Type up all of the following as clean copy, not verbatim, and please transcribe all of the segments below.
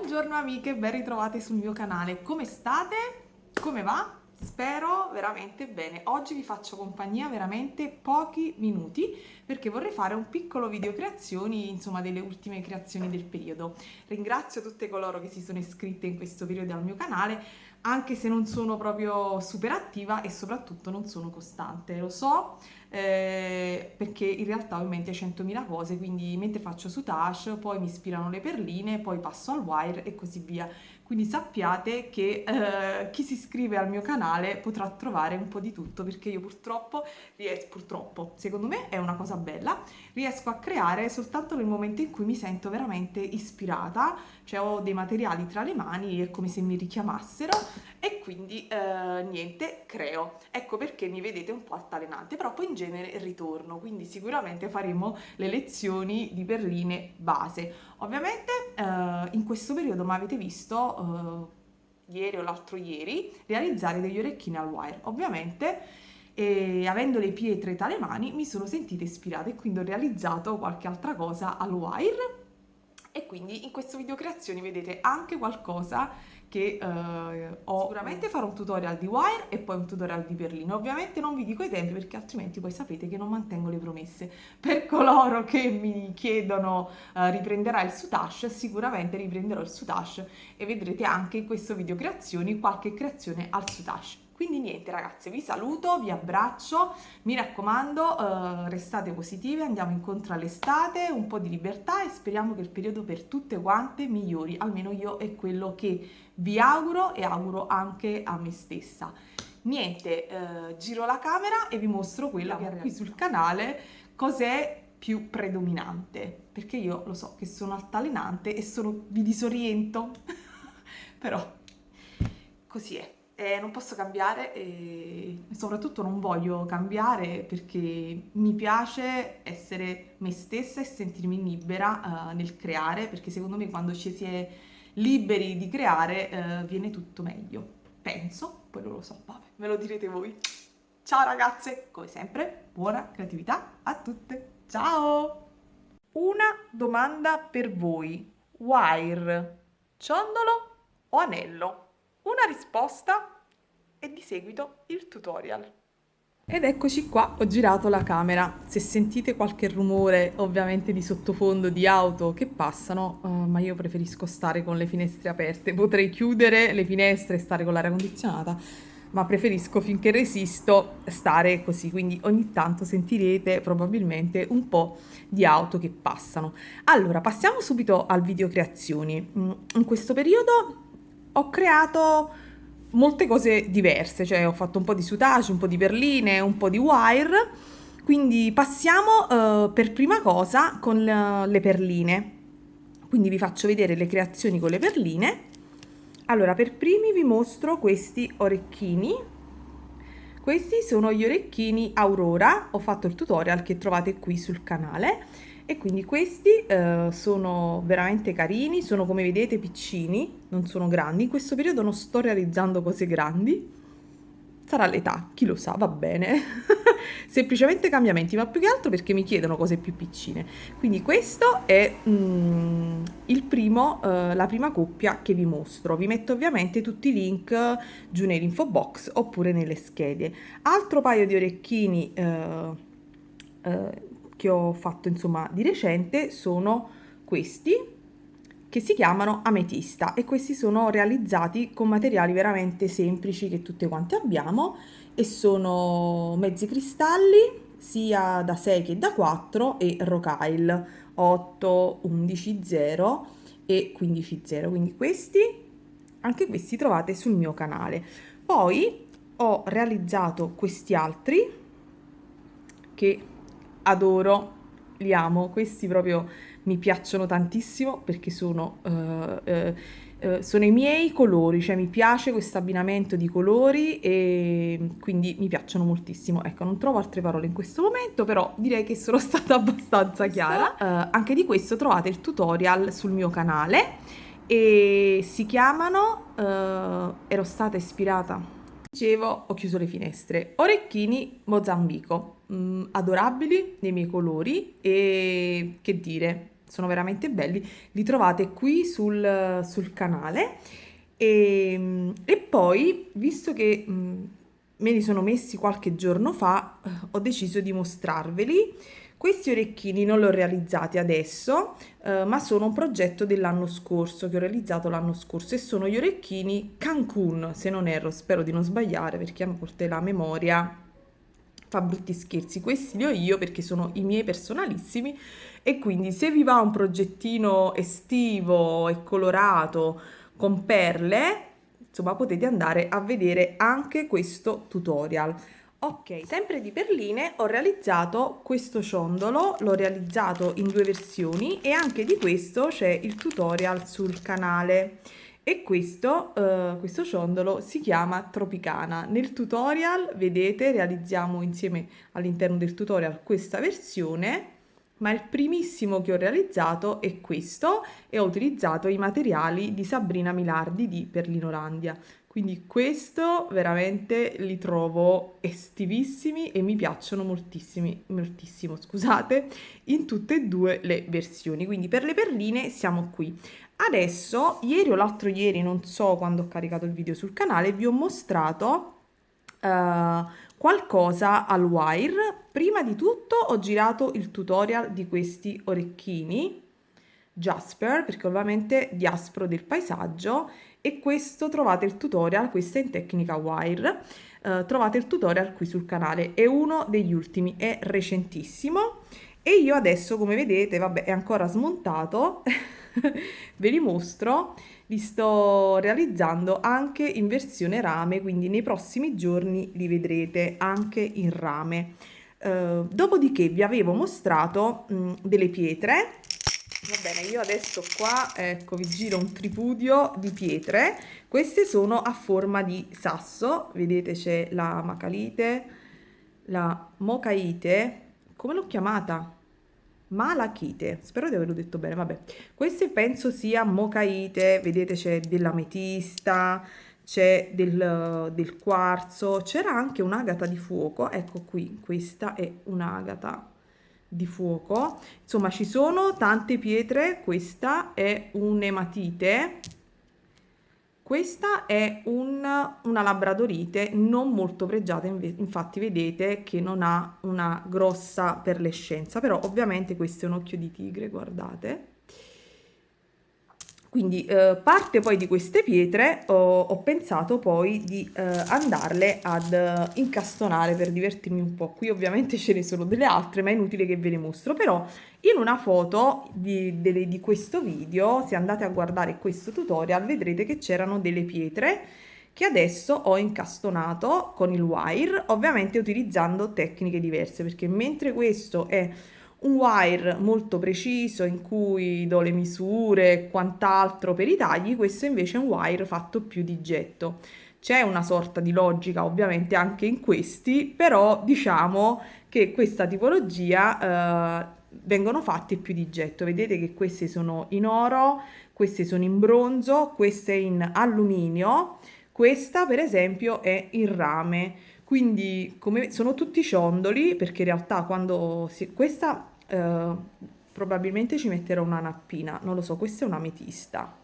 Buongiorno amiche, ben ritrovate sul mio canale. Come state? Come va? Spero veramente bene. Oggi vi faccio compagnia veramente pochi minuti perché vorrei fare un piccolo video creazioni, insomma, delle ultime creazioni del periodo. Ringrazio tutte coloro che si sono iscritte in questo periodo al mio canale, anche se non sono proprio super attiva e soprattutto non sono costante, lo so, perché in realtà ho in mente 100.000 cose, quindi mentre faccio sutage poi mi ispirano le perline, poi passo al wire e così via. Quindi sappiate che chi si iscrive al mio canale potrà trovare un po' di tutto, perché io purtroppo, secondo me è una cosa bella, riesco a creare soltanto nel momento in cui mi sento veramente ispirata, cioè ho dei materiali tra le mani, è come se mi richiamassero e quindi niente, creo. Ecco perché mi vedete un po' altalenante, però poi in genere ritorno, quindi sicuramente faremo le lezioni di perline base. Ovviamente in questo periodo mi avete visto ieri o l'altro ieri realizzare degli orecchini al wire. Ovviamente avendo le pietre tra le mani mi sono sentita ispirata e quindi ho realizzato qualche altra cosa al wire e quindi in questo video creazioni vedete anche qualcosa che ho. Sicuramente farò un tutorial di wire e poi un tutorial di perline. Ovviamente non vi dico i tempi perché altrimenti poi sapete che non mantengo le promesse. Per coloro che mi chiedono riprenderà il sutage, sicuramente riprenderò il sutage e vedrete anche in questo video creazioni qualche creazione al sutage. Quindi niente ragazze, vi saluto, vi abbraccio, mi raccomando, restate positive, andiamo incontro all'estate, un po' di libertà e speriamo che il periodo per tutte quante migliori, almeno io è quello che vi auguro e auguro anche a me stessa. Niente, giro la camera e vi mostro quello che qui sul canale cos'è più predominante, perché io lo so che sono altalenante e vi disoriento, però così è. Non posso cambiare e soprattutto non voglio cambiare perché mi piace essere me stessa e sentirmi libera nel creare, perché secondo me quando ci si è liberi di creare viene tutto meglio. Penso, poi non lo so, vabbè, me lo direte voi. Ciao ragazze, come sempre, buona creatività a tutte. Ciao! Una domanda per voi. Wire, ciondolo o anello? Una risposta e di seguito il tutorial. Ed eccoci qua, ho girato la camera. Se sentite qualche rumore, ovviamente di sottofondo di auto che passano, ma io preferisco stare con le finestre aperte. Potrei chiudere le finestre e stare con l'aria condizionata, ma preferisco finché resisto stare così, quindi ogni tanto sentirete probabilmente un po' di auto che passano. Allora, passiamo subito al video creazioni. In questo periodo ho creato molte cose diverse, cioè ho fatto un po' di sutage, un po' di perline, un po' di wire, quindi passiamo per prima cosa con le perline. Quindi vi faccio vedere le creazioni con le perline. Allora, per primi vi mostro questi orecchini. Questi sono gli orecchini Aurora, ho fatto il tutorial che trovate qui sul canale e quindi questi sono veramente carini, sono come vedete piccini, non sono grandi. In questo periodo non sto realizzando cose grandi, sarà l'età, chi lo sa, va bene. Semplicemente cambiamenti, ma più che altro perché mi chiedono cose più piccine. Quindi questo è il primo, la prima coppia che vi mostro. Vi metto ovviamente tutti i link giù nell'info box oppure nelle schede. Altro paio di orecchini che ho fatto insomma di recente sono questi che si chiamano ametista e questi sono realizzati con materiali veramente semplici che tutte quante abbiamo e sono mezzi cristalli sia da 6 che da 4 e rocaille 8, 11, 0 e 15, 0. Quindi anche questi trovate sul mio canale. Poi ho realizzato questi altri che adoro, li amo, questi proprio mi piacciono tantissimo perché sono i miei colori, cioè mi piace questo abbinamento di colori e quindi mi piacciono moltissimo. Ecco, non trovo altre parole in questo momento, però direi che sono stata abbastanza chiara. Anche di questo trovate il tutorial sul mio canale e si chiamano ero stata ispirata. Dicevo, ho chiuso le finestre. Orecchini Mozambico, adorabili nei miei colori e che dire, sono veramente belli, li trovate qui sul canale. E poi, visto che me li sono messi qualche giorno fa, ho deciso di mostrarveli. Questi orecchini non li ho realizzati adesso, ma sono un progetto dell'anno scorso, che ho realizzato l'anno scorso, e sono gli orecchini Cancun, se non erro, spero di non sbagliare perché a volte la memoria fa brutti scherzi. Questi li ho io perché sono i miei personalissimi, e quindi se vi va un progettino estivo e colorato con perle, insomma potete andare a vedere anche questo tutorial. Ok, sempre di perline ho realizzato questo ciondolo, l'ho realizzato in due versioni e anche di questo c'è il tutorial sul canale. E questo ciondolo si chiama Tropicana. Nel tutorial, vedete, realizziamo insieme all'interno del tutorial questa versione, ma il primissimo che ho realizzato è questo, e ho utilizzato i materiali di Sabrina Milardi di Perlinolandia. Quindi questo veramente li trovo estivissimi e mi piacciono moltissimo, scusate, in tutte e due le versioni. Quindi per le perline siamo qui. Adesso, ieri o l'altro ieri, non so quando ho caricato il video sul canale, vi ho mostrato qualcosa al wire. Prima di tutto ho girato il tutorial di questi orecchini Jasper, perché ovviamente Diaspro del paesaggio, e questo trovate il tutorial, questa è in tecnica wire, trovate il tutorial qui sul canale, è uno degli ultimi, è recentissimo. E io adesso, come vedete, vabbè, è ancora smontato, ve li mostro, li sto realizzando anche in versione rame, quindi nei prossimi giorni li vedrete anche in rame. Dopodiché vi avevo mostrato delle pietre. Va bene, io adesso qua, ecco, vi giro un tripudio di pietre. Queste sono a forma di sasso, vedete c'è la macalite, la mocaite, come l'ho chiamata? Malachite, spero di averlo detto bene, vabbè. Queste penso sia mocaite, vedete c'è dell'ametista, c'è del quarzo, c'era anche un'agata di fuoco, ecco qui, questa è un'agata di fuoco. Insomma, ci sono tante pietre. Questa è un'ematite, questa è una labradorite non molto pregiata, infatti vedete che non ha una grossa perlescenza, però ovviamente questo è un occhio di tigre, guardate. Quindi parte poi di queste pietre ho pensato poi di andarle ad incastonare per divertirmi un po'. Qui ovviamente ce ne sono delle altre, ma è inutile che ve le mostro. Però in una foto di questo video, se andate a guardare questo tutorial, vedrete che c'erano delle pietre che adesso ho incastonato con il wire, ovviamente utilizzando tecniche diverse, perché mentre questo è un wire molto preciso in cui do le misure e quant'altro per i tagli, questo invece è un wire fatto più di getto. C'è una sorta di logica ovviamente anche in questi, però diciamo che questa tipologia vengono fatte più di getto. Vedete che queste sono in oro, queste sono in bronzo, queste in alluminio, questa per esempio è in rame. Quindi come sono tutti ciondoli, perché in realtà questa probabilmente ci metterò una nappina, non lo so, questa è un'ametista.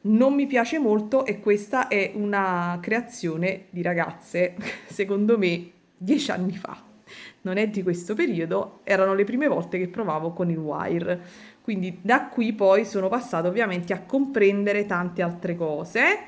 Non mi piace molto, e questa è una creazione di ragazze, secondo me, 10 anni fa. Non è di questo periodo, erano le prime volte che provavo con il wire. Quindi da qui poi sono passata ovviamente a comprendere tante altre cose.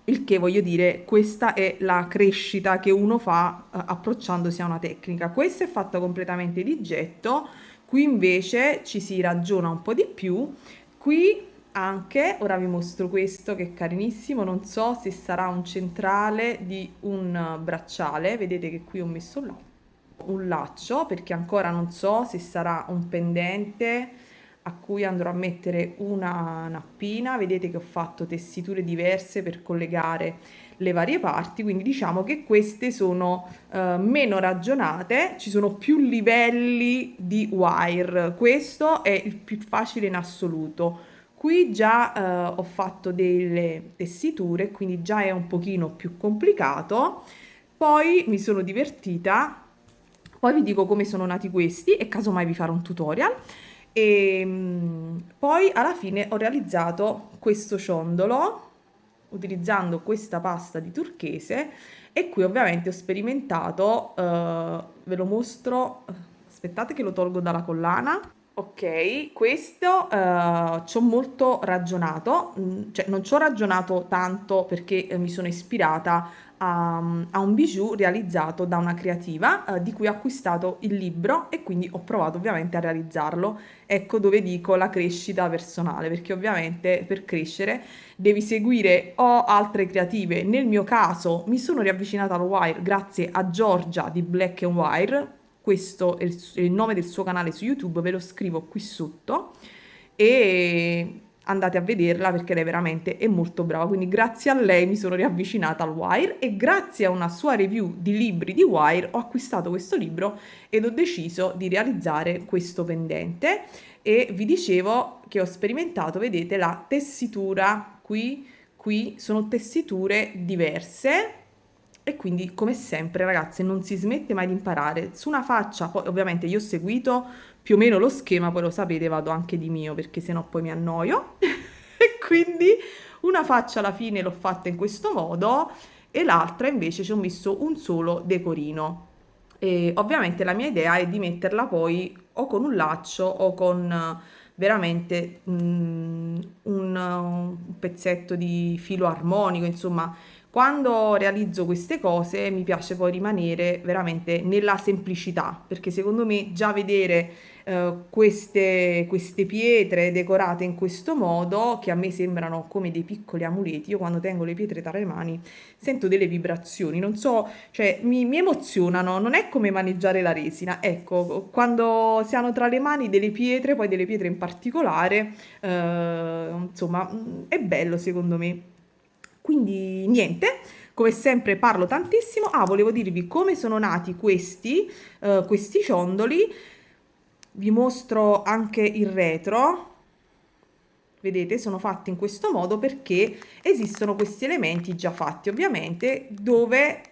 Il che, voglio dire, questa è la crescita che uno fa approcciandosi a una tecnica. Questa è fatta completamente di getto, qui invece ci si ragiona un po' di più. Qui anche, ora vi mostro questo che è carinissimo, non so se sarà un centrale di un bracciale, vedete che qui ho messo un laccio, perché ancora non so se sarà un pendente a cui andrò a mettere una nappina. Vedete che ho fatto tessiture diverse per collegare le varie parti, quindi diciamo che queste sono meno ragionate, ci sono più livelli di wire, questo è il più facile in assoluto. Qui già ho fatto delle tessiture, quindi già è un pochino più complicato. Poi mi sono divertita Poi vi dico come sono nati questi e casomai vi farò un tutorial. E poi alla fine ho realizzato questo ciondolo utilizzando questa pasta di turchese e qui ovviamente ho sperimentato, ve lo mostro, aspettate che lo tolgo dalla collana. Ok, questo ci ho molto ragionato, cioè non ci ho ragionato tanto perché mi sono ispirata a un bijou realizzato da una creativa di cui ho acquistato il libro e quindi ho provato ovviamente a realizzarlo. Ecco dove dico la crescita personale, perché ovviamente per crescere devi seguire o altre creative. Nel mio caso mi sono riavvicinata al wire grazie a Giorgia di Black and Wire. Questo è il nome del suo canale su YouTube, ve lo scrivo qui sotto e andate a vederla perché lei veramente è molto brava. Quindi grazie a lei mi sono riavvicinata al wire e grazie a una sua review di libri di wire ho acquistato questo libro ed ho deciso di realizzare questo pendente. E vi dicevo che ho sperimentato, vedete, la tessitura qui sono tessiture diverse e quindi come sempre ragazze non si smette mai di imparare su una faccia. Poi ovviamente io ho seguito più o meno lo schema, poi lo sapete vado anche di mio perché sennò poi mi annoio e quindi una faccia alla fine l'ho fatta in questo modo e l'altra invece ci ho messo un solo decorino. E ovviamente la mia idea è di metterla poi o con un laccio o con veramente un pezzetto di filo armonico, insomma, quando realizzo queste cose mi piace poi rimanere veramente nella semplicità, perché secondo me già vedere queste pietre decorate in questo modo, che a me sembrano come dei piccoli amuleti, io quando tengo le pietre tra le mani sento delle vibrazioni, non so, cioè mi emozionano, non è come maneggiare la resina, ecco, quando si hanno tra le mani delle pietre, poi delle pietre in particolare, insomma, è bello secondo me. Quindi niente, come sempre parlo tantissimo. Ah, volevo dirvi come sono nati questi ciondoli. Vi mostro anche il retro. Vedete, sono fatti in questo modo perché esistono questi elementi già fatti, ovviamente, dove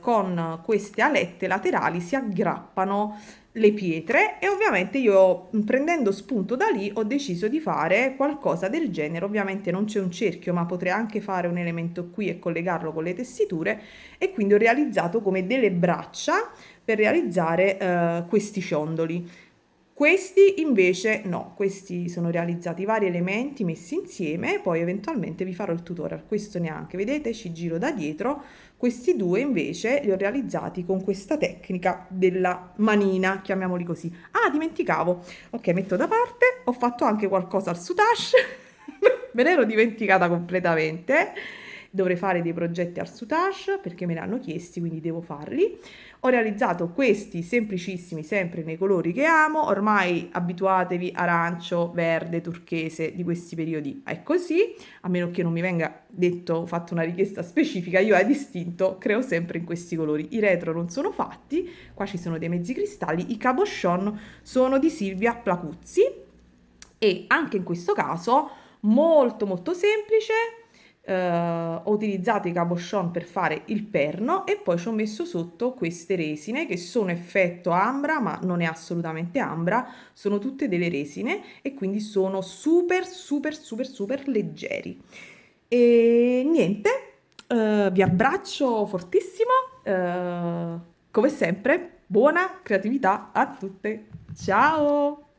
con queste alette laterali si aggrappano le pietre e ovviamente io prendendo spunto da lì ho deciso di fare qualcosa del genere. Ovviamente non c'è un cerchio, ma potrei anche fare un elemento qui e collegarlo con le tessiture e quindi ho realizzato come delle braccia per realizzare questi ciondoli. Questi invece no, questi sono realizzati vari elementi messi insieme, poi eventualmente vi farò il tutorial. Questo neanche, vedete, ci giro da dietro. Questi due invece li ho realizzati con questa tecnica della manina, chiamiamoli così. Ah, dimenticavo. Ok, metto da parte. Ho fatto anche qualcosa al soutache. Me l'ero dimenticata completamente. Dovrei fare dei progetti al soutache perché me ne hanno chiesti, quindi devo farli. Ho realizzato questi semplicissimi, sempre nei colori che amo, ormai abituatevi, arancio, verde, turchese, di questi periodi è così, a meno che non mi venga detto, fatto una richiesta specifica, io a distinto creo sempre in questi colori. I retro non sono fatti, qua ci sono dei mezzi cristalli, i cabochon sono di Silvia Placuzzi e anche in questo caso molto molto semplice. Ho utilizzato i cabochon per fare il perno e poi ci ho messo sotto queste resine che sono effetto ambra, ma non è assolutamente ambra, sono tutte delle resine e quindi sono super super super super leggeri. E niente, vi abbraccio fortissimo, come sempre, buona creatività a tutte, ciao!